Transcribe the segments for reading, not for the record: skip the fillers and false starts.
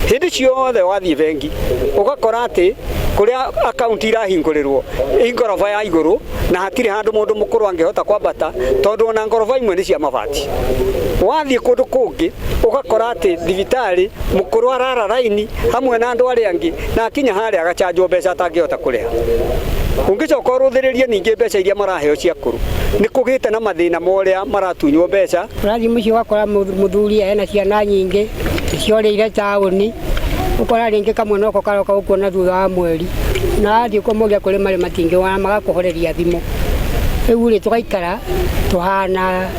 hindi ciothe wathie bengi ugakora ati kuria account irahingũrĩrwo ingorofa ya igũrũ na hatire handu mundu mukuru angehota kwambata tondu ona ngorofa imwe ni cia mabati. Wathie kundu kungi ugakora ati thibitari mukuru arara raini hamwe na andu aria angi na akinya haria agachanjwo mbeca atangihota kuriha. Ungicoka uruthiririe ningi mbeca iria maraheo cia akũrũ ni kugite na mathina moria maratunywo mbeca. Urathi mucio wakora muthuri ena ciana nyingi ciorĩire taũni ukora ringi kamwe noko karoka ukuona thutha wa mweri na athi ukomogia kuri mari matingi wana magakuhoreria thimu. Riu ri tugaikara tuhana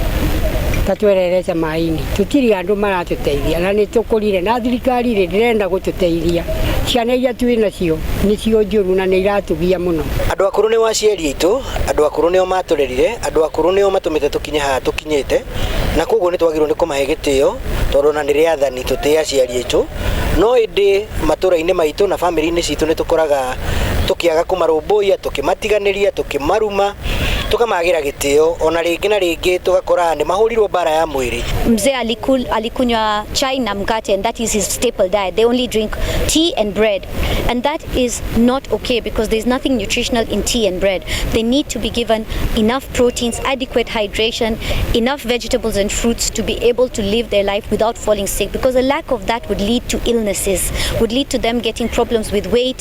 tatwererete mai-ini tutiri andu maratuteithia na ni tukurire na thirikari ri ndirenda gututeithia ciana iria twina cio ni cio njuru na ni iratugia muno. Andu akũrũ ni waciari itu, andu akũrũ nio maturerire, andu akũrũ nio matumite tukinye haha tukinyite na koguo ni twagirwo ni kumahe gitio tondu na ni riathani tutie aciari itu. No indi matura-ini maitu na family-ini citu ni tukoraga tukiaga kumarumbuia, tukimatiganĩria, tukimaruma, tukamagira gitio ona ringi na ringi tugakora ni mahurirwo bara ya mwiri. Mzee alikunywa chai na mkate, and that is his staple diet. They only drink tea and bread, and that is not okay because there's nothing nutritional in tea and bread. They need to be given enough proteins, adequate hydration, enough vegetables and fruits to be able to live their life without falling sick, because a lack of that would lead to illnesses, would lead to them getting problems with weight.